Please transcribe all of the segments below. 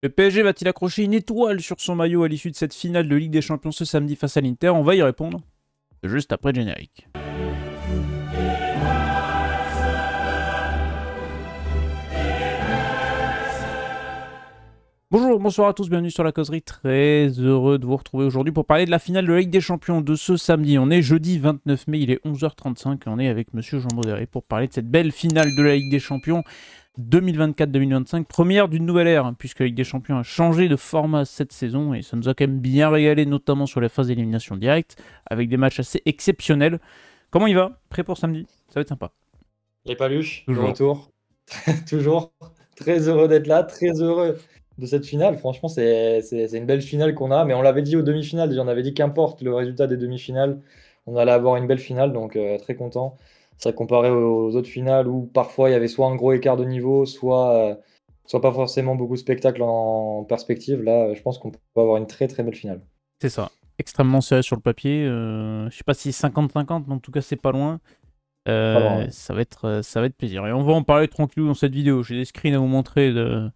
Le PSG va-t-il accrocher une étoile sur son maillot à l'issue de cette finale de Ligue des Champions ce samedi face à l'Inter? On va y répondre juste après le générique. Bonjour, bonsoir à tous, bienvenue sur la causerie. Très heureux de vous retrouver aujourd'hui pour parler de la finale de la Ligue des Champions de ce samedi. On est jeudi 29 mai, il est 11h35 et on est avec Monsieur Jean Baudéry pour parler de cette belle finale de la Ligue des Champions 2024-2025, première d'une nouvelle ère, puisque la Ligue des Champions a changé de format cette saison et ça nous a quand même bien régalé, notamment sur la phase d'élimination directe, avec des matchs assez exceptionnels. Comment il va? Prêt pour samedi? Ça va être sympa. Les Paluches, de Toujours. retour. Toujours très heureux d'être là, très heureux de cette finale. Franchement, c'est une belle finale qu'on a, mais on l'avait dit aux demi-finales, déjà, on avait dit qu'importe le résultat des demi-finales, on allait avoir une belle finale, donc très content. Ça comparé aux autres finales où parfois il y avait soit un gros écart de niveau, soit pas forcément beaucoup de spectacles en perspective. Là, je pense qu'on peut avoir une très très belle finale. C'est ça, extrêmement serré sur le papier. Je sais pas si 50-50, mais en tout cas c'est pas loin. Pas loin, ouais. Ça va être plaisir. Et on va en parler tranquillou dans cette vidéo. J'ai des screens à vous montrer de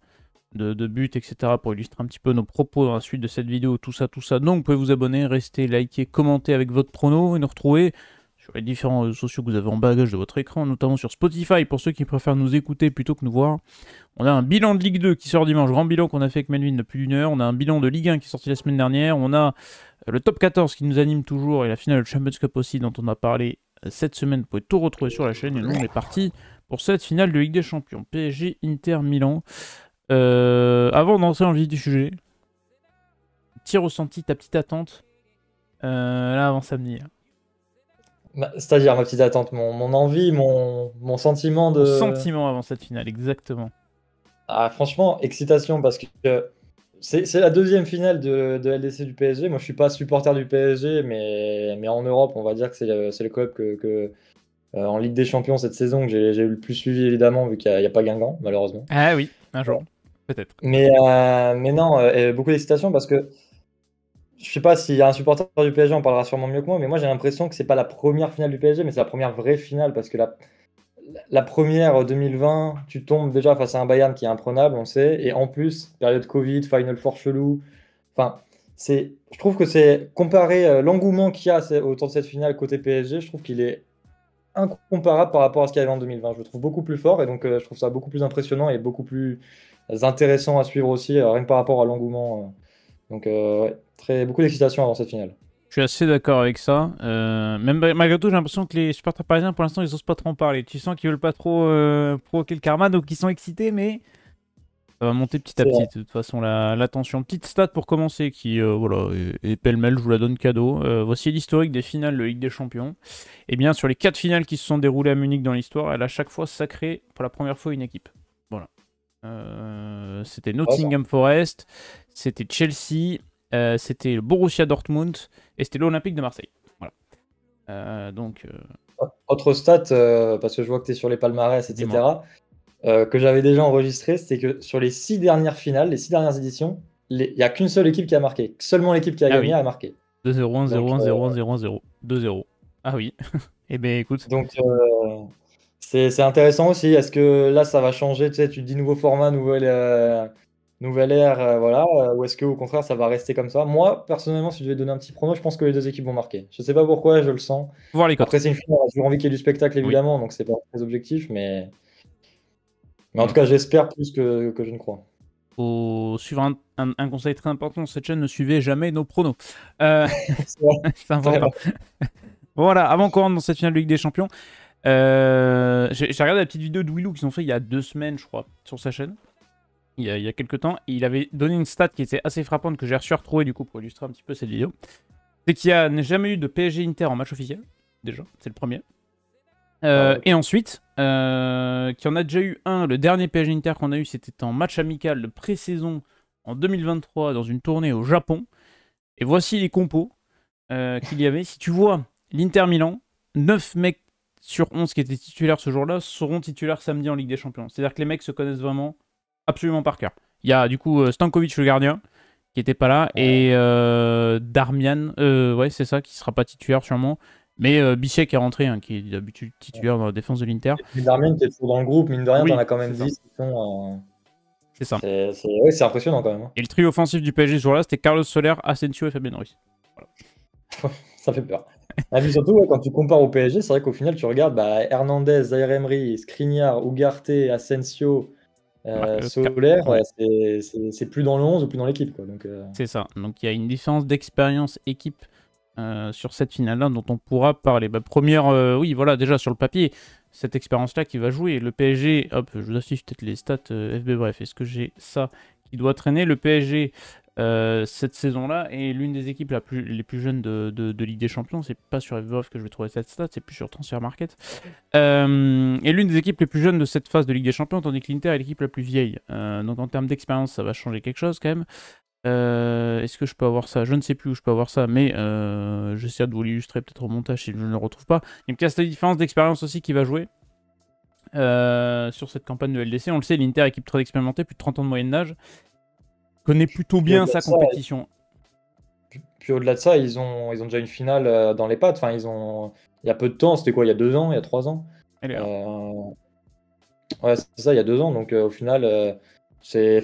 buts, etc. pour illustrer un petit peu nos propos dans la suite de cette vidéo, tout ça. Donc vous pouvez vous abonner, rester, liker, commenter avec votre prono et nous retrouver sur les différents réseaux sociaux que vous avez en bagage de votre écran, notamment sur Spotify pour ceux qui préfèrent nous écouter plutôt que nous voir. On a un bilan de Ligue 2 qui sort dimanche, grand bilan qu'on a fait avec Melvin de plus d'une heure. On a un bilan de Ligue 1 qui est sorti la semaine dernière. On a le top 14 qui nous anime toujours et la finale de Champions Cup aussi dont on a parlé cette semaine. Vous pouvez tout retrouver sur la chaîne et nous on est parti pour cette finale de Ligue des Champions. PSG Inter Milan. Avant d'entrer dans le vif du sujet, petit ressenti, ta petite attente là avant samedi. C'est-à-dire ma petite attente, mon envie, mon sentiment Ton de... sentiment avant cette finale, exactement. Ah, franchement, excitation parce que c'est la deuxième finale de LDC du PSG. Moi, je suis pas supporter du PSG, mais en Europe, on va dire que c'est le club en Ligue des Champions cette saison que j'ai eu le plus suivi, évidemment, vu qu'il n'y a pas Guingamp, malheureusement. Ah oui, un jour, peut-être. Mais non, beaucoup d'excitation parce que je sais pas s'il y a un supporter du PSG, on parlera sûrement mieux que moi, mais moi j'ai l'impression que c'est pas la première finale du PSG, mais c'est la première vraie finale parce que la première 2020, tu tombes déjà face à un Bayern qui est imprenable, on sait, et en plus, période Covid, Final Four chelou. Enfin, je trouve que c'est comparé l'engouement qu'il y a autour de cette finale côté PSG, je trouve qu'il est incomparable par rapport à ce qu'il y avait en 2020. Je le trouve beaucoup plus fort et donc je trouve ça beaucoup plus impressionnant et beaucoup plus intéressant à suivre aussi, rien que par rapport à l'engouement. Donc, ouais, beaucoup d'excitation avant cette finale. Je suis assez d'accord avec ça. Même malgré tout, j'ai l'impression que les supporters parisiens, pour l'instant, ils osent pas trop en parler. Tu sens qu'ils veulent pas trop provoquer le karma, donc ils sont excités, mais ça va monter petit à C'est petit. vrai. De toute façon, la tension. Petite stat pour commencer, qui voilà, est pêle-mêle, je vous la donne cadeau. Voici l'historique des finales de Ligue des Champions. Et bien, sur les 4 finales qui se sont déroulées à Munich dans l'histoire, elle a chaque fois sacré pour la première fois une équipe. Voilà. C'était Nottingham Forest, c'était Chelsea. C'était le Borussia Dortmund et c'était l'Olympique de Marseille. Voilà. Autre stat, parce que je vois que tu es sur les palmarès, etc., que j'avais déjà enregistré, c'est que sur les 6 dernières finales, les 6 dernières éditions, il n'y a qu'une seule équipe qui a marqué. Seulement l'équipe qui a gagné a marqué. 2-0, 1-0, Donc, 1-0, 1-0, 1-0, 2-0. Ah oui. Eh bien, écoute. donc c'est intéressant aussi. Est-ce que là, ça va changer? Tu sais, tu te dis nouveau format, nouvelle ère, voilà. Ou est-ce qu'au contraire, ça va rester comme ça? Moi, personnellement, si je devais donner un petit prono, je pense que les deux équipes vont marquer. Je sais pas pourquoi, je le sens. Faut voir les cotes. Après, c'est une finale, j'ai toujours envie qu'il y ait du spectacle, Oui. évidemment, donc c'est pas très objectif, mais en tout cas, j'espère plus que je ne crois. Faut suivre un conseil très important. Cette chaîne, ne suivez jamais nos pronos. C'est vrai, C'est important. Voilà, avant qu'on rentre dans cette finale de Ligue des Champions, j'ai regardé la petite vidéo de Willou qu'ils ont fait il y a 2 semaines, je crois, sur sa chaîne. Il y a quelques temps, et il avait donné une stat qui était assez frappante que j'ai reçu à retrouver du coup pour illustrer un petit peu cette vidéo. C'est qu'il n'y a jamais eu de PSG Inter en match officiel, déjà, c'est le premier. Et ensuite, qu'il y en a déjà eu un, le dernier PSG Inter qu'on a eu, c'était en match amical de pré-saison en 2023 dans une tournée au Japon. Et voici les compos qu'il y avait. Si tu vois l'Inter Milan, 9 mecs sur 11 qui étaient titulaires ce jour-là seront titulaires samedi en Ligue des Champions. C'est-à-dire que les mecs se connaissent vraiment absolument par cœur. Il y a du coup Stankovic le gardien qui était pas là et Darmian, ouais c'est ça, qui sera pas titulaire sûrement, mais Bichek est rentré, hein, qui est d'habitude titulaire dans la défense de l'Inter. Et Darmian qui est toujours dans le groupe, mine de rien, Oui, t'en as quand même c'est ça. 10 qui sont C'est ça. Ouais, c'est impressionnant quand même. Hein. Et le trio offensif du PSG ce jour-là, c'était Carlos Soler, Asensio et Fabien Ruiz. Ça fait peur. Ah, mais surtout, ouais, quand tu compares au PSG, c'est vrai qu'au final, tu regardes Hernandez, Zaïre Emery, Skriniar, Ugarte, Asensio, Soler, Ouais. c'est plus dans le 11 ou plus dans l'équipe. Donc, C'est ça. Donc il y a une différence d'expérience équipe sur cette finale-là dont on pourra parler. Première, oui, voilà, déjà sur le papier, cette expérience-là qui va jouer. Le PSG, hop, je vous affiche peut-être les stats FB, bref, est-ce que j'ai ça qui doit traîner? Le PSG, cette saison-là, est l'une des équipes les plus jeunes de Ligue des Champions. C'est pas sur FBref que je vais trouver cette stat, c'est plus sur Transfermarkt. Et l'une des équipes les plus jeunes de cette phase de Ligue des Champions, tandis que l'Inter est l'équipe la plus vieille. Donc en termes d'expérience, ça va changer quelque chose quand même. Est-ce que je peux avoir ça? Je ne sais plus où je peux avoir ça, mais j'essaie de vous l'illustrer peut-être au montage si je ne le retrouve pas. Il y a cette différence d'expérience aussi qui va jouer sur cette campagne de LDC. On le sait, l'Inter, équipe très expérimentée, plus de 30 ans de moyenne d'âge, connaît plutôt bien sa compétition. Puis au-delà de ça, ils ont déjà une finale dans les pattes. Enfin, il y a peu de temps, c'était quoi? Il y a 2 ans, il y a 3 ans? Ouais, c'est ça, il y a 2 ans. Donc au final, c'est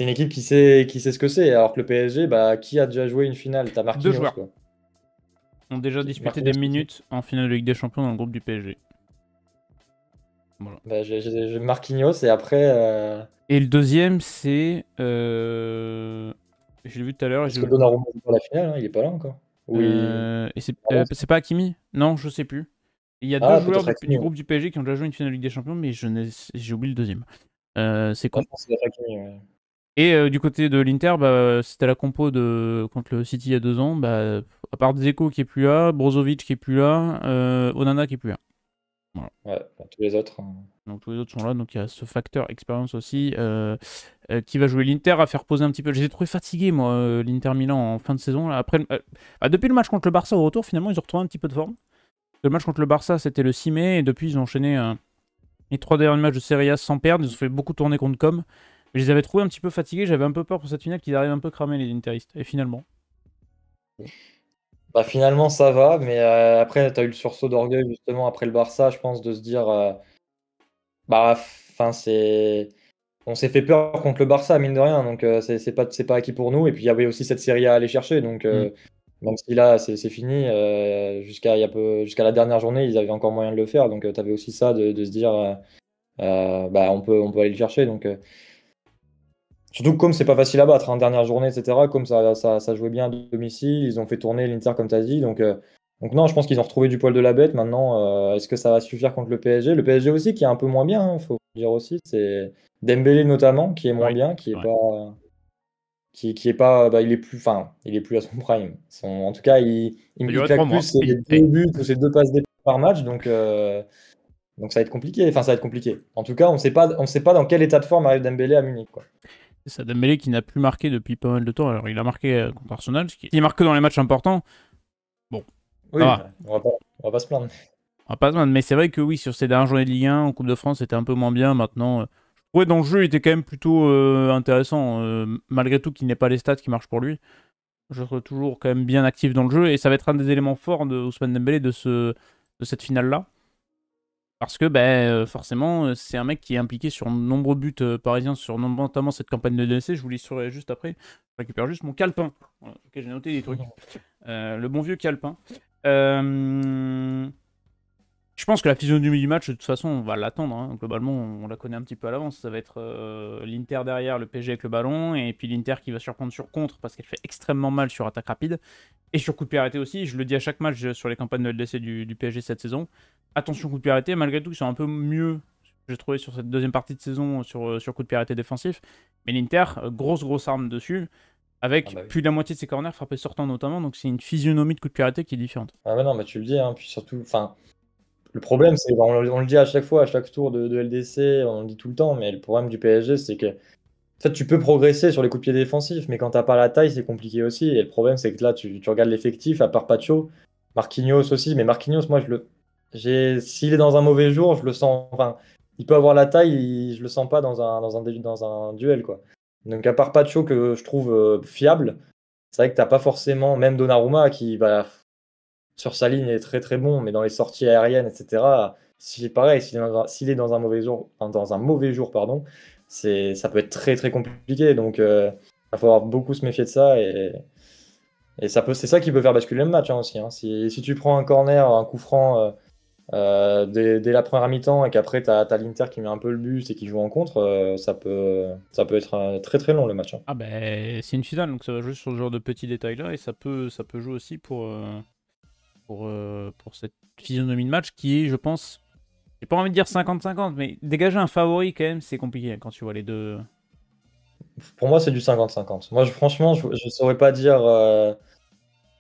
une équipe qui sait ce que c'est. Alors que le PSG, qui a déjà joué une finale? T'as Marquinhos. 2 joueurs ont déjà disputé des minutes en finale de Ligue des Champions dans le groupe du PSG. Voilà. J'ai Marquinhos et après. Et le deuxième, c'est. Je l'ai vu tout à l'heure. Parce que Donnarumma joue pas la finale, hein, il est pas là encore. Oui. Et c'est pas Hakimi? Non, je sais plus. Il y a 2 joueurs du groupe du PSG qui ont déjà joué une finale de Ligue des Champions, mais j'ai oublié le deuxième. C'est con. Et du côté de l'Inter, c'était la compo contre le City il y a 2 ans. À part Dzeko qui est plus là, Brozovic qui est plus là, Onana qui est plus là. Voilà. Ouais, tous les autres. Hein. Donc tous les autres sont là, donc il y a ce facteur expérience aussi qui va jouer l'Inter à faire poser un petit peu. Je les ai trouvés fatigués, moi, l'Inter Milan en fin de saison. Là. Après, depuis le match contre le Barça au retour, finalement, ils ont retrouvé un petit peu de forme. Le match contre le Barça, c'était le 6 mai, et depuis, ils ont enchaîné les 3 derniers matchs de Serie A sans perdre. Ils ont fait beaucoup tourner contre Com. Mais je les avais trouvés un petit peu fatigués. J'avais un peu peur pour cette finale qu'ils arrivent un peu cramés, les Interistes. Et finalement. Finalement, ça va, mais après, tu as eu le sursaut d'orgueil, justement, après le Barça, je pense, de se dire. On s'est fait peur contre le Barça, mine de rien, donc c'est pas acquis pour nous. Et puis, il y avait aussi cette Serie A à aller chercher, donc. Même si là, c'est fini, jusqu'à la dernière journée, ils avaient encore moyen de le faire. Donc, tu avais aussi ça de se dire, on peut aller le chercher. Donc, surtout que comme c'est pas facile à battre, hein, dernière journée, etc. Comme ça jouait bien à domicile, ils ont fait tourner l'Inter, comme tu as dit. Donc non, je pense qu'ils ont retrouvé du poil de la bête. Maintenant, est-ce que ça va suffire contre le PSG? Le PSG aussi, qui est un peu moins bien, faut dire aussi. C'est Dembélé notamment, qui est moins bien, qui est pas. Qui est pas, il est plus à son prime. En tout cas, il claque plus ses 2 buts ou ses 2 passes D par match, donc ça va être compliqué. Enfin, ça va être compliqué. En tout cas, on sait pas dans quel état de forme arrive Dembélé à Munich, quoi. C'est ça, Dembélé qui n'a plus marqué depuis pas mal de temps. Alors, il a marqué contre Arsenal, il marque que dans les matchs importants. Bon, oui, on va pas se plaindre. On va pas se plaindre, mais c'est vrai que oui, sur ces dernières journées de Ligue 1, en Coupe de France, c'était un peu moins bien. Maintenant, ouais, dans le jeu, il était quand même plutôt intéressant, malgré tout qu'il n'ait pas les stats qui marchent pour lui. Je serai toujours quand même bien actif dans le jeu, et ça va être un des éléments forts de Ousmane Dembélé de cette finale-là. Parce que forcément, c'est un mec qui est impliqué sur de nombreux buts parisiens, sur notamment cette campagne de DLC. Je vous l'illustrerai juste après. Je récupère juste mon calepin. Voilà, ok, j'ai noté des trucs. Le bon vieux calepin. Je pense que la physionomie du match, de toute façon, on va l'attendre. Hein. Globalement, on la connaît un petit peu à l'avance. Ça va être l'Inter derrière, le PSG avec le ballon, et puis l'Inter qui va surprendre sur contre parce qu'elle fait extrêmement mal sur attaque rapide. Et sur coup de pied arrêté aussi. Je le dis à chaque match sur les campagnes de LDC du PSG cette saison. Attention coup de pied arrêté, malgré tout, ils sont un peu mieux, j'ai trouvé, sur cette deuxième partie de saison, sur coup de pied arrêté défensif. Mais l'Inter, grosse arme dessus. Avec plus de la moitié de ses corners frappés sortant notamment. Donc c'est une physionomie de coup de pied arrêté qui est différente. Ah non, mais tu le dis, hein, puis surtout, le problème, c'est, on le dit à chaque fois, à chaque tour de LDC, on le dit tout le temps, mais le problème du PSG, c'est que en fait, tu peux progresser sur les coups de pied défensifs, mais quand t'as pas la taille, c'est compliqué aussi. Et le problème, c'est que là, tu regardes l'effectif, à part Pacho, Marquinhos aussi, mais Marquinhos, moi, s'il est dans un mauvais jour, je le sens. Enfin, il peut avoir la taille, je le sens pas dans un duel, quoi. Donc, à part Pacho, que je trouve fiable, c'est vrai que t'as pas forcément, même Donnarumma, qui sur sa ligne est très très bon, mais dans les sorties aériennes, etc. Pareil, s'il est dans un mauvais jour, pardon, ça peut être très très compliqué. Donc, il va falloir beaucoup se méfier de ça. Et c'est ça qui peut faire basculer le match, hein, aussi, hein. Si tu prends un corner, un coup franc dès la première mi-temps et qu'après tu as l'Inter qui met un peu le but et qui joue en contre, ça peut être très très long le match, hein. Ah ben, c'est une finale, donc ça va jouer sur ce genre de petits détails-là, et ça peut jouer aussi pour cette physionomie de match qui est, je pense, j'ai pas envie de dire 50-50, mais dégager un favori quand même, c'est compliqué quand tu vois les deux. Pour moi, c'est du 50-50. Moi, franchement, je saurais pas dire.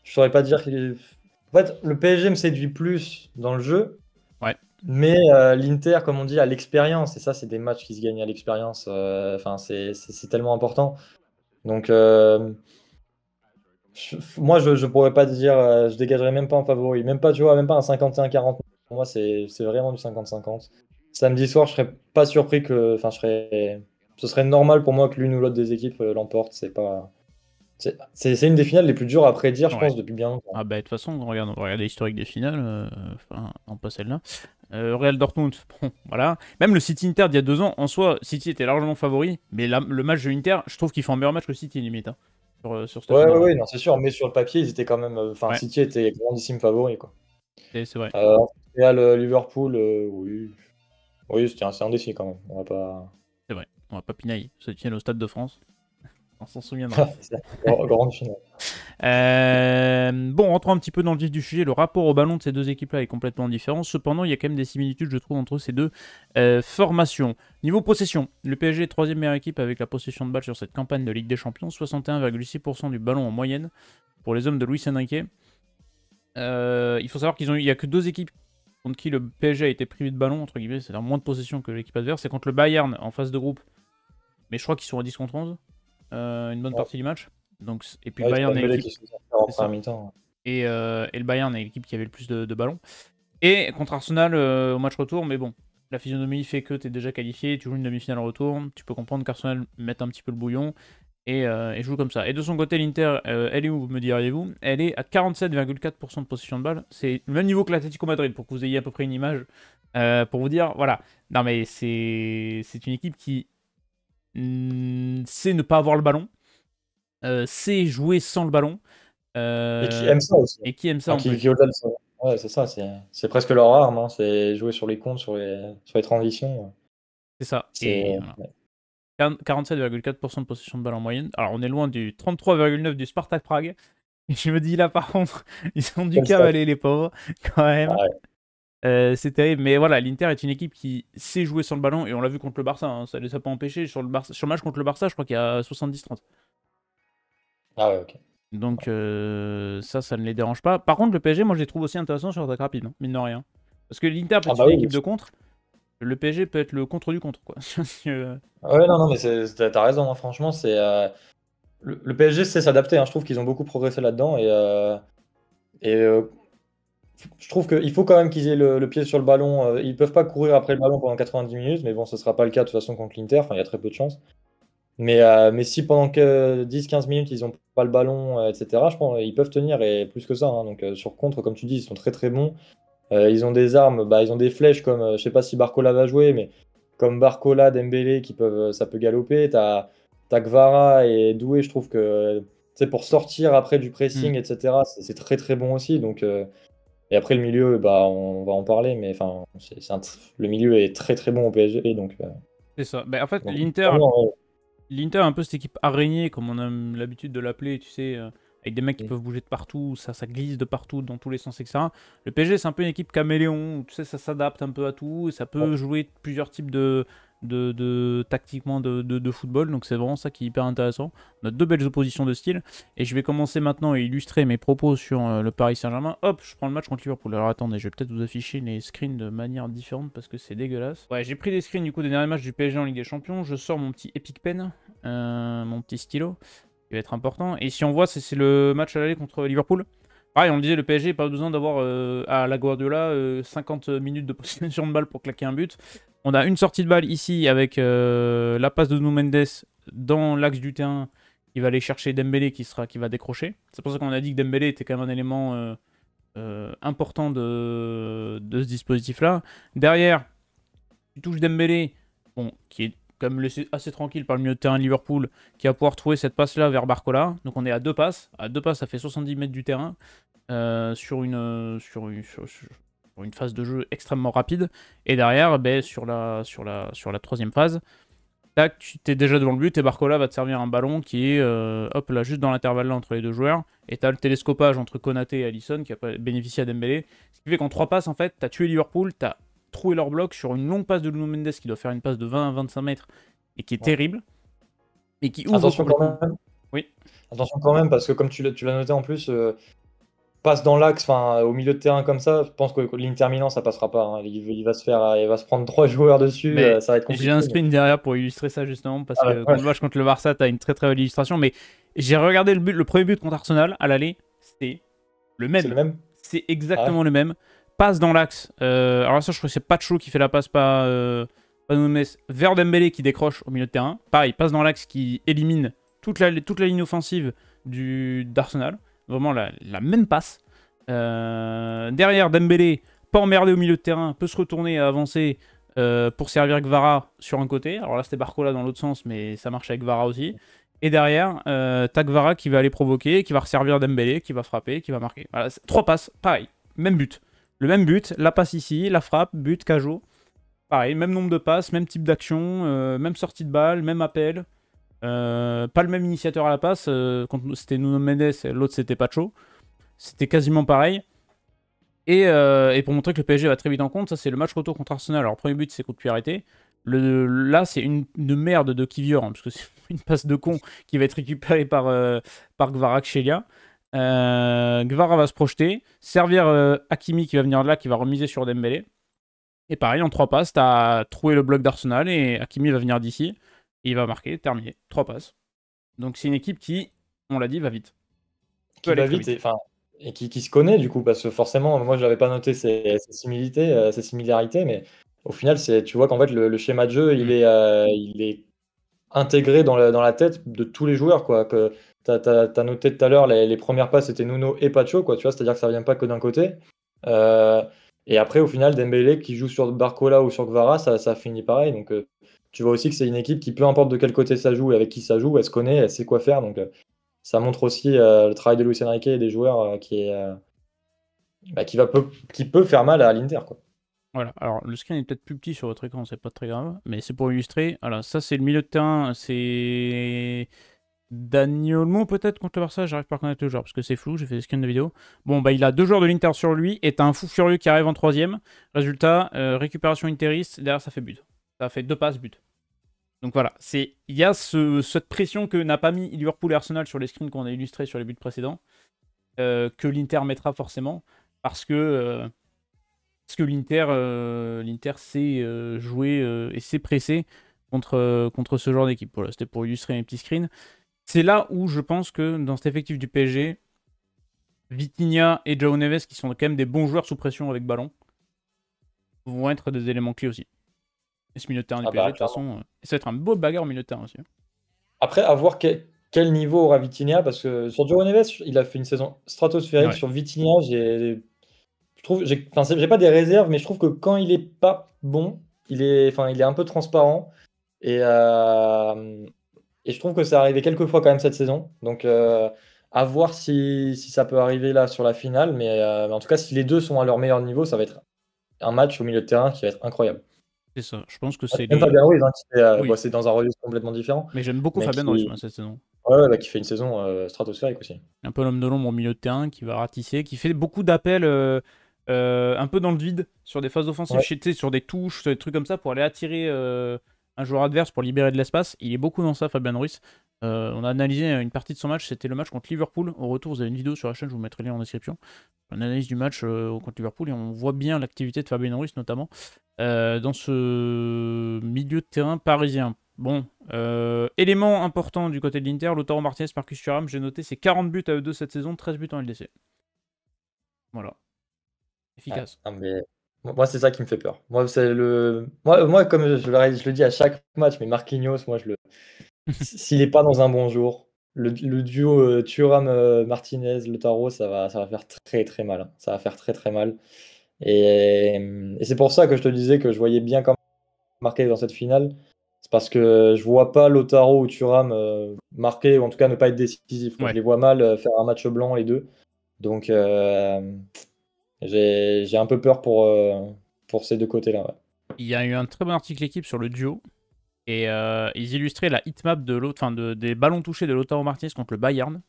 Je saurais pas dire. En fait, le PSG me séduit plus dans le jeu, Ouais. mais l'Inter, comme on dit, a l'expérience. Et ça, c'est des matchs qui se gagnent à l'expérience. Enfin, c'est tellement important. Donc, moi, je pourrais pas dire. Je dégagerais même pas un favori. Même pas, tu vois, même pas un 51-49. Pour moi, c'est vraiment du 50-50. Samedi soir, je serais pas surpris que. Enfin, ce serait normal pour moi que l'une ou l'autre des équipes l'emporte. C'est pas. C'est une des finales les plus dures à prédire, je Ouais. pense, depuis bien longtemps. Ah bah de toute façon, on va regarder l'historique des finales, enfin, non pas celle-là. Real Dortmund, bon, voilà. Même le City Inter d'il y a 2 ans, en soi, City était largement favori, mais le match de Inter, je trouve qu'ils font un meilleur match que City, limite, hein, sur cette Ouais, ouais, finale-là. ouais, non, c'est sûr, mais sur le papier, ils étaient quand même. Enfin, Ouais, City était grandissime favori, quoi. c'est vrai. Real, Liverpool, oui. Oui, c'est un défi quand même. On va pas. C'est vrai. On va pas pinailler. Cette finale au Stade de France, on s'en souviendra. C'est grande finale. Bon, rentrons un petit peu dans le vif du sujet. Le rapport au ballon de ces deux équipes-là est complètement différent. Cependant, il y a quand même des similitudes, je trouve, entre ces deux formations. Niveau possession, le PSG est troisième meilleure équipe avec la possession de balle sur cette campagne de Ligue des Champions. 61,6% du ballon en moyenne pour les hommes de Luis Enrique. Il faut savoir qu'il n'y a que 2 équipes contre qui le PSG a été privé de ballon, entre guillemets, c'est-à-dire moins de possession que l'équipe adverse. C'est contre le Bayern en phase de groupe, mais je crois qu'ils sont à 10 contre 11 une bonne Ouais. partie du match. Donc, et puis le Ouais, c'est Bayern est Dembélé l'équipe. qui se fait faire en C'est ça. première mi-temps. Et le Bayern est l'équipe qui avait le plus de ballons. Et contre Arsenal au match retour, mais bon, la physionomie fait que tu es déjà qualifié, tu joues une demi-finale en retour, tu peux comprendre qu'Arsenal mette un petit peu le bouillon et joue comme ça. Et de son côté, l'Inter, elle est où, me diriez-vous? Elle est à 47,4% de possession de balle. C'est le même niveau que l'Atlético Madrid, pour que vous ayez à peu près une image. Pour vous dire, voilà. Non mais c'est une équipe qui sait ne pas avoir le ballon, sait jouer sans le ballon. Et qui aime ça aussi. Et qui aime ça Enfin, en plus. qui au-delà de ça. Ouais, c'est ça, c'est presque leur arme, hein. C'est jouer sur les comptes, sur les transitions. C'est ça. Et C'est. voilà. 47,4% de possession de balle en moyenne. Alors on est loin du 33,9% du Spartak Prague. Et je me dis là par contre, ils ont dû Quel stade. cavaler les pauvres quand même. Ouais. C'est terrible. Mais voilà, l'Inter est une équipe qui sait jouer sans le ballon. Et on l'a vu contre le Barça, hein. Ça ne les a pas empêchés. Sur le match contre le Barça, je crois qu'il y a 70-30. Ah ouais, ok. Donc ça ne les dérange pas. Par contre, le PSG, moi je les trouve aussi intéressants sur attaque rapide, hein, mine de rien. Parce que l'Inter peut Ah être bah une oui, équipe de contre. Le PSG peut être le contre du contre, quoi. ouais, non, non, mais t'as raison, hein. Franchement, le PSG sait s'adapter, hein. Je trouve qu'ils ont beaucoup progressé là-dedans et je trouve qu'il faut quand même qu'ils aient le pied sur le ballon. Ils peuvent pas courir après le ballon pendant 90 minutes, mais bon, ce sera pas le cas de toute façon contre l'Inter. Enfin, il y a très peu de chance. Mais si pendant que 10-15 minutes ils ont pas le ballon, etc., je pense ils peuvent tenir et plus que ça, hein. Donc sur contre, comme tu dis, ils sont très très bons. Ils ont des armes, bah, ils ont des flèches comme, je sais pas si Barcola va jouer, mais comme Barcola, Dembélé, ça peut galoper. T'as Kvara et Doué, je trouve que tu sais, pour sortir après du Hmm, pressing, etc., c'est très très bon aussi. Donc, et après le milieu, bah, on va en parler, mais enfin, le milieu est très très bon au PSG. c'est ça. Ben, en fait, Donc, l'Inter, vraiment, L'Inter est un peu cette équipe araignée, comme on a l'habitude de l'appeler, tu sais, avec des mecs qui ouais. peuvent bouger de partout, ça glisse de partout, dans tous les sens, etc. Le PSG, c'est un peu une équipe caméléon, où tu sais, ça s'adapte un peu à tout, et ça peut jouer plusieurs types tactiquement de football, donc c'est vraiment ça qui est hyper intéressant. On a 2 belles oppositions de style, et je vais commencer maintenant à illustrer mes propos sur le Paris Saint-Germain. Hop, je prends le match contre Liverpool. Alors attendez, je vais peut-être vous afficher les screens de manière différente parce que c'est dégueulasse. Ouais, j'ai pris des screens du coup des derniers matchs du PSG en Ligue des Champions. Je sors mon petit Epic Pen, mon petit stylo, qui va être important. Et si on voit, c'est le match à l'aller contre Liverpool. Pareil, on le disait, le PSG n'a pas besoin d'avoir à la Guardiola 50 minutes de possession de balle pour claquer un but. On a une sortie de balle ici avec la passe de Nuno Mendes dans l'axe du terrain qui va aller chercher Dembélé qui va décrocher. C'est pour ça qu'on a dit que Dembélé était quand même un élément important de ce dispositif-là. Derrière, tu touches Dembélé, bon, qui est quand même laissé assez tranquille par le milieu de terrain de Liverpool, qui va pouvoir trouver cette passe-là vers Barcola. Donc on est à 2 passes. À 2 passes, ça fait 70 mètres du terrain sur une phase de jeu extrêmement rapide. Et derrière, ben, sur la troisième phase, tac, tu t'es déjà devant le but et Barcola va te servir un ballon qui est hop là juste dans l'intervalle là entre les deux joueurs. Et t'as le télescopage entre Konaté et Alisson qui a bénéficié à Dembélé. Ce qui fait qu'en 3 passes, en fait, t'as tué Liverpool, t'as trouvé leur bloc sur une longue passe de Nuno Mendes qui doit faire une passe de 20 à 25 mètres et qui est terrible. Et qui ouvre Attention quand complètement. même. Oui. Attention quand même, parce que comme tu l'as noté en plus, passe dans l'axe, au milieu de terrain comme ça, je pense que l'Inter Milan ça passera pas. Hein. Il va se prendre 3 joueurs dessus, Mais ça va être compliqué. j'ai un screen derrière pour illustrer ça justement parce Ah que ouais. le match contre le Barça, t'as une très très belle illustration. Mais j'ai regardé le premier but contre Arsenal à l'aller, c'était le C'est le même. même. C'est exactement le même. Passe dans l'axe. Alors ça, je crois que c'est Pacho qui fait la passe, pas Nunes, vers Dembélé qui décroche au milieu de terrain. Pareil, passe dans l'axe qui élimine toute la ligne offensive d'Arsenal. Vraiment la même passe. Derrière, Dembélé, pas emmerdé au milieu de terrain, peut se retourner et avancer pour servir Gvara sur un côté. Alors là, c'était Barcola dans l'autre sens, mais ça marche avec Gvara aussi. Et derrière, t'as Gvara qui va aller provoquer, qui va resservir Dembélé, qui va frapper, qui va marquer. Voilà, 3 passes, pareil, même but. Le même but, la passe ici, la frappe, but, Cajo. Pareil, même nombre de passes, même type d'action, même sortie de balle, même appel. Pas le même initiateur à la passe. Quand c'était Nuno Mendes, l'autre c'était Pacho. C'était quasiment pareil. Et pour montrer que le PSG va très vite en compte, ça c'est le match retour contre Arsenal. Alors, premier but, c'est coup de pied arrêté. Là, c'est une merde de Kivior, hein, parce que c'est une passe de con qui va être récupérée par Kvaratskhelia. Gvara va se projeter, servir Hakimi qui va venir de là, qui va remiser sur Dembélé. Et pareil, en 3 passes, t'as trouvé le bloc d'Arsenal et Hakimi va venir d'ici. Et il va marquer, terminé. 3 passes. Donc c'est une équipe qui, on l'a dit, va vite. Qui va vite et qui se connaît du coup, parce que forcément, moi je n'avais pas noté ses similarités, mais au final, tu vois qu'en fait le schéma de jeu, il est intégré dans la tête de tous les joueurs, quoi. Que t'as noté tout à l'heure, les premières passes c'était Nuno et Pacho, quoi, tu vois, c'est-à-dire que ça vient pas que d'un côté. Et après, au final, Dembélé qui joue sur Barcola ou sur Gvara, ça finit pareil. Donc tu vois aussi que c'est une équipe qui, peu importe de quel côté ça joue et avec qui ça joue, elle se connaît, elle sait quoi faire. Donc ça montre aussi le travail de Luis Enrique et des joueurs qui peut faire mal à l'Inter, quoi. Voilà, alors le screen est peut-être plus petit sur votre écran, c'est pas très grave, mais c'est pour illustrer. Voilà, ça c'est le milieu de terrain, c'est Daniel Olmo peut-être contre le Barça, j'arrive pas à reconnaître le joueur parce que c'est flou, j'ai fait des scans de vidéo. Bon, bah il a 2 joueurs de l'Inter sur lui et t'as un fou furieux qui arrive en 3ème. Résultat, récupération interiste, derrière ça fait but. Ça fait 2 passes, but. Donc voilà, il y a cette pression que n'a pas mis Liverpool et Arsenal sur les screens qu'on a illustrés sur les buts précédents, que l'Inter mettra forcément, parce que l'Inter sait jouer et sait presser contre ce genre d'équipe. Voilà, c'était pour illustrer mes petits screens. C'est là où je pense que dans cet effectif du PSG, Vitinha et João Neves, qui sont quand même des bons joueurs sous pression avec ballon, vont être des éléments clés aussi. Et ce milieu de terrain du PSG, de toute façon, ça va être un beau bagarre au milieu de terrain aussi. Après, à voir quel niveau aura Vitinha, parce que sur João Neves, il a fait une saison stratosphérique. Ouais. Sur Vitinha, j'ai pas des réserves, mais je trouve que quand il est pas bon, il est un peu transparent. Et je trouve que ça arrivé quelques fois quand même cette saison. Donc à voir si ça peut arriver là sur la finale. Mais en tout cas, si les deux sont à leur meilleur niveau, ça va être un match au milieu de terrain qui va être incroyable. C'est ça. Je pense que c'est Même les. Fabien Ruiz, hein, Oui. c'est dans un registre complètement différent. Mais j'aime beaucoup Mais Fabien Ruiz cette saison. qui fait une saison stratosphérique aussi. Un peu l'homme de l'ombre au milieu de terrain qui va ratisser, qui fait beaucoup d'appels un peu dans le vide sur des phases offensives, sur des touches, sur des trucs comme ça pour aller attirer un joueur adverse pour libérer de l'espace. Il est beaucoup dans ça, Fabien Ruiz. On a analysé une partie de son match, c'était le match contre Liverpool. Au retour, vous avez une vidéo sur la chaîne, je vous mettrai le lien en description. Une analyse du match contre Liverpool et on voit bien l'activité de Fabien Ruiz notamment dans ce milieu de terrain parisien. Bon, élément important du côté de l'Inter, Lautaro Martinez, Marcus Thuram, j'ai noté, c'est 40 buts à eux deux cette saison, 13 buts en LDC. Voilà. Efficace. Ouais, mais moi, c'est ça qui me fait peur. Moi, moi comme je le dis à chaque match, mais Marquinhos, moi, s'il n'est pas dans un bon jour, le duo Thuram-Martinez, Lautaro, ça va faire très très mal. Ça va faire très très mal. Et c'est pour ça que je te disais que je voyais bien quand même marquer dans cette finale. c'est parce que je vois pas Lautaro ou Thuram marquer, ou en tout cas ne pas être décisif. Ouais. Je les vois mal faire un match blanc les deux. Donc j'ai un peu peur pour ces deux côtés-là. Ouais. Il y a eu un très bon article équipe sur le duo. Et ils illustraient la hitmap des ballons touchés de Lautaro Martinez contre le Bayern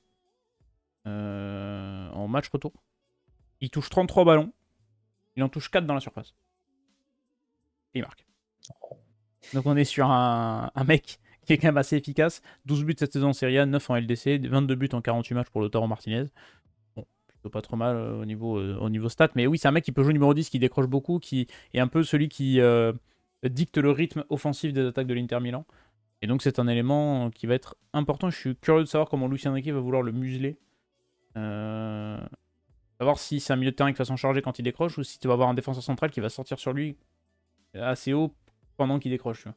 en match retour. Il touche 33 ballons. Il en touche 4 dans la surface. Et il marque. Donc on est sur un mec qui est quand même assez efficace. 12 buts cette saison en Serie A, 9 en LDC, 22 buts en 48 matchs pour Lautaro Martinez. Bon, plutôt pas trop mal au niveau stats. Mais oui, c'est un mec qui peut jouer numéro 10, qui décroche beaucoup, qui est un peu celui qui dicte le rythme offensif des attaques de l'Inter Milan. Et donc c'est un élément qui va être important. Je suis curieux de savoir comment Luis Enrique va vouloir le museler. Savoir si c'est un milieu de terrain qui va s'en charger quand il décroche ou si tu vas avoir un défenseur central qui va sortir sur lui assez haut pendant qu'il décroche. Tu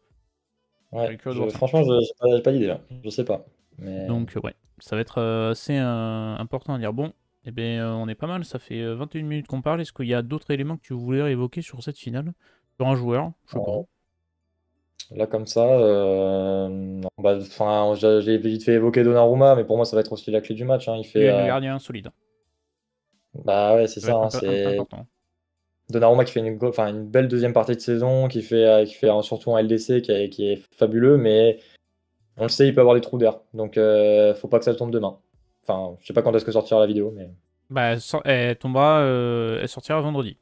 vois. Ouais, De franchement, j'ai pas d'idée là. Je sais pas. Mais... Donc ouais, ça va être assez important à dire. Bon, eh bien, on est pas mal. Ça fait 21 minutes qu'on parle. Est-ce qu'il y a d'autres éléments que tu voulais évoquer sur cette finale? Sur un joueur? Je sais pas. Là, comme ça, non, bah, j'ai vite fait évoquer Donnarumma, mais pour moi, ça va être aussi la clé du match. Hein. Il fait, Le gardien solide. bah ouais, c'est Ça va ça. être C'est important. Donnarumma qui fait une belle deuxième partie de saison, qui fait surtout un LDC qui est fabuleux, mais on le sait, il peut avoir des trous d'air. Donc, faut pas que ça tombe demain. Enfin, je sais pas quand est-ce que sortira la vidéo, mais Bah, elle tombera, elle sortira vendredi.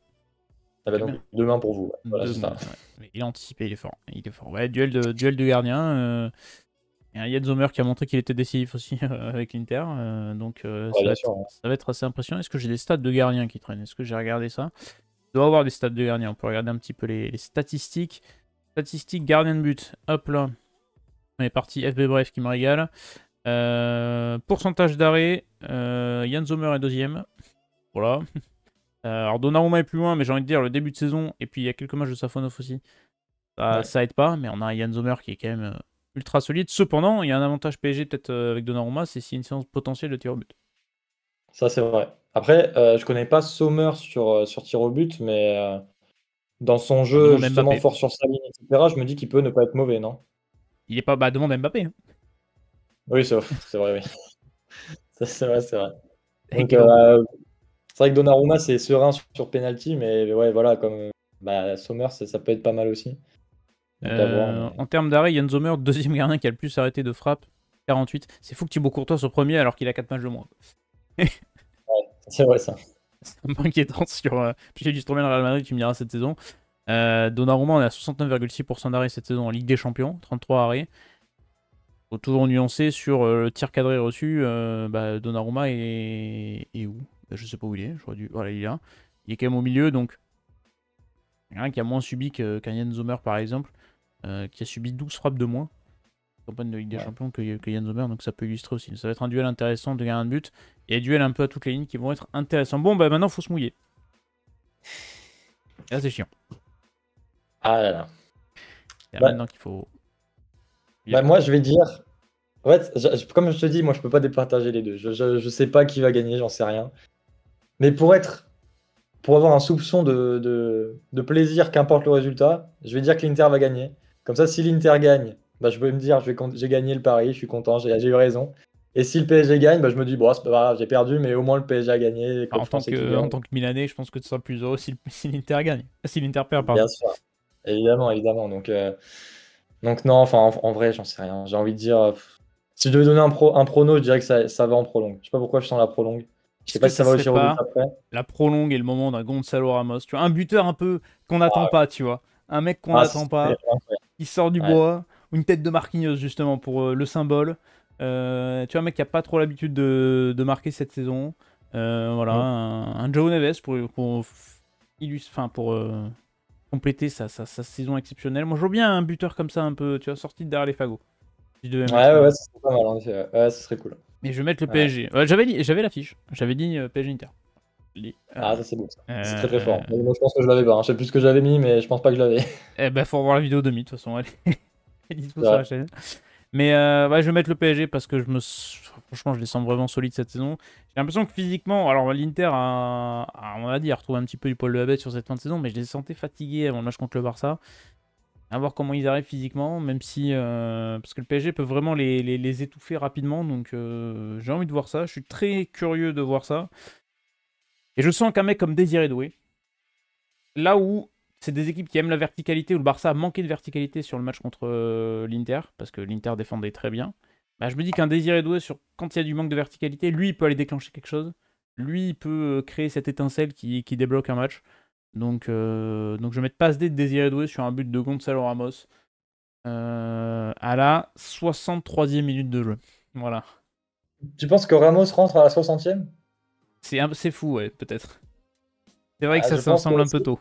ça va donc demain pour vous. Ouais. Voilà, c'est ça. Ouais. Mais il a anticipé, il est fort. Il est fort. Ouais, duel de gardien. Il y a Yann Sommer qui a montré qu'il était décisif aussi avec l'Inter. Donc ça va être assez impressionnant. Est-ce que j'ai des stats de gardien qui traînent? Est-ce que j'ai regardé ça? Il doit avoir des stats de gardien. On peut regarder un petit peu les statistiques. Statistiques gardien de but. Hop là. On est parti. FB Bref qui me régale. Pourcentage d'arrêt. Yann Sommer est deuxième. Voilà. Alors Donnarumma est plus loin, mais j'ai envie de dire le début de saison. Et puis il y a quelques matchs de Safonov aussi. Ça aide pas, mais on a Yann Sommer qui est quand même ultra solide. Cependant, il y a un avantage PSG peut-être avec Donnarumma, c'est s'il y a une séance potentielle de tir au but. Ça, c'est vrai. Après, je connais pas Sommer sur tir au but, mais dans son jeu, justement, Mbappé. fort sur sa ligne, etc., je me dis qu'il peut ne pas être mauvais, non? Il est pas. Bah, demande Mbappé. Hein. Oui, c'est vrai, oui. C'est vrai, c'est vrai. Donc, Avec Lou. c'est vrai que Donnarumma, c'est serein sur penalty, mais ouais, voilà, comme Sommer, ça peut être pas mal aussi. Donc, à voir. Mais... En termes d'arrêt, Yann Sommer, deuxième gardien qui a le plus arrêté de frappe, 48. C'est fou que Thibaut Courtois soit premier alors qu'il a 4 matchs de moins. ouais, c'est vrai, ça. C'est un peu inquiétant sur. J'ai du trop bien le Real Madrid, tu me diras cette saison. Donnarumma, on est à 69,6% d'arrêt cette saison en Ligue des Champions, 33 arrêts. Faut toujours nuancer sur le tir cadré reçu. Donnarumma est où? Je sais pas où il est. Voilà, il est là. Il est quand même au milieu, donc il y en a un qui a moins subi qu'un Yann Sommer par exemple, qui a subi 12 frappes de moins campagne de Ligue des Champions que Yann Sommer, donc ça peut illustrer aussi. Ça va être un duel intéressant de gardien de but et des duels un peu à toutes les lignes qui vont être intéressants. Bon, bah maintenant, faut se mouiller. Et là, c'est chiant. Ah là là. C'est maintenant qu'il faut. Moi, je vais dire. En fait, comme je te dis, moi, je peux pas départager les deux. Je sais pas qui va gagner, j'en sais rien. Mais pour avoir un soupçon de plaisir, qu'importe le résultat, je vais dire que l'Inter va gagner. Comme ça, si l'Inter gagne, bah, je peux me dire, j'ai gagné le pari, je suis content, j'ai eu raison. Et si le PSG gagne, bah, je me dis, bon, c'est pas grave, j'ai perdu, mais au moins le PSG a gagné. En tant que Milanais, je pense que tu seras plus heureux si l'Inter gagne. Si l'Inter perd, pardon. Bien sûr, évidemment, évidemment. Donc non, enfin, en vrai, j'en sais rien. J'ai envie de dire, si je devais donner un prono, je dirais que ça va en prolongue. Je sais pas pourquoi je sens la prolongue. Je sais pas si ça va aussi au but après. La prolongue et le moment d'un Gonzalo Ramos. Tu vois, un buteur un peu qu'on n'attend pas, tu vois. Un mec qu'on n'attend pas, qui sort du bois. Ou une tête de Marquinhos, justement, pour le symbole. Tu vois, un mec qui a pas trop l'habitude de marquer cette saison. Voilà, un João Neves pour compléter sa saison exceptionnelle. Moi, je vois bien un buteur comme ça, un peu, tu vois, sorti de derrière les fagots. Ouais, ça serait pas mal, en effet. Ouais, ça serait cool. Mais je vais mettre le PSG. J'avais l'affiche. J'avais dit PSG Inter. Ça c'est beau, ça. C'est très très fort. Moi, je pense que je l'avais pas. Hein. Je sais plus ce que j'avais mis, mais je pense pas que je l'avais. Eh ben, faut revoir la vidéo de mi, de toute façon. Elle est dispo sur la chaîne. Mais je vais mettre le PSG parce que franchement, je les sens vraiment solides cette saison. J'ai l'impression que physiquement, alors l'Inter on a dit, a retrouvé un petit peu du poil de la bête sur cette fin de saison, mais je les sentais fatigués avant le match contre le Barça. À voir comment ils arrivent physiquement, même si... parce que le PSG peut vraiment les étouffer rapidement, donc j'ai envie de voir ça. Je suis très curieux de voir ça. Et je sens qu'un mec comme Désiré Doué, là où c'est des équipes qui aiment la verticalité, où le Barça a manqué de verticalité sur le match contre l'Inter, parce que l'Inter défendait très bien, bah, je me dis qu'un Désiré Doué, quand il y a du manque de verticalité, lui, il peut aller déclencher quelque chose. Lui, il peut créer cette étincelle qui débloque un match. Donc je vais mettre passe D de Désiré Doué sur un but de Gonzalo Ramos à la 63e minute de jeu. Voilà. Tu penses que Ramos rentre à la 60e? C'est fou, ouais, peut-être. C'est vrai que ça Je pense que semble un peu tôt.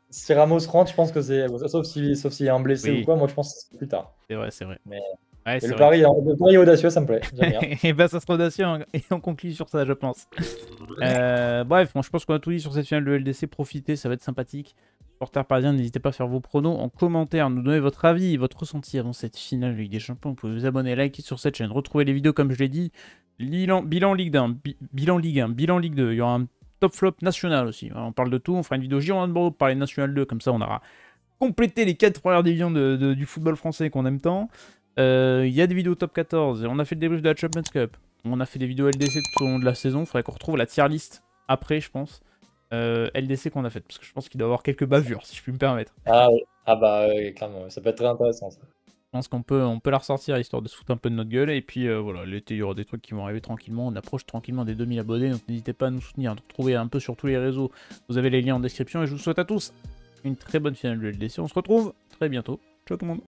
si Ramos rentre, je pense que c'est. Sauf s'il y a un blessé ou Oui, quoi, moi je pense que c'est plus tard. c'est vrai, c'est vrai. Mais, Ouais, mais c'est le vrai. pari, le pari audacieux, ça me plaît. J'aime bien. Et bah ça sera audacieux et on conclut sur ça, je pense. Bref, je pense qu'on a tout dit sur cette finale de LDC. Profitez, ça va être sympathique. Supporters parisiens, n'hésitez pas à faire vos pronos en commentaire, nous donner votre avis et votre ressenti avant cette finale de Ligue des Champions. Vous pouvez vous abonner, liker sur cette chaîne, retrouver les vidéos comme je l'ai dit. Bilan Ligue 1, bilan Ligue 1, bilan Ligue 2. Il y aura un top flop national aussi. On parle de tout. On fera une vidéo Girondins de Bordeaux pour parler national 2. Comme ça, on aura complété les 4 premières divisions du football français qu'on aime tant. Il y a des vidéos top 14. On a fait le débrief de la Champions Cup. On a fait des vidéos LDC tout au long de la saison. Il faudrait qu'on retrouve la tier list après, je pense. LDC qu'on a faite. Parce que je pense qu'il doit y avoir quelques bavures, si je puis me permettre. Ah, oui. Ah bah, clairement, ça peut être très intéressant ça. Je pense qu'on peut la ressortir histoire de se foutre un peu de notre gueule. Et puis voilà, l'été, il y aura des trucs qui vont arriver tranquillement. On approche tranquillement des 2000 abonnés. Donc n'hésitez pas à nous soutenir, à nous retrouver un peu sur tous les réseaux. Vous avez les liens en description. Et je vous souhaite à tous une très bonne finale de LDC. On se retrouve très bientôt. Ciao tout le monde.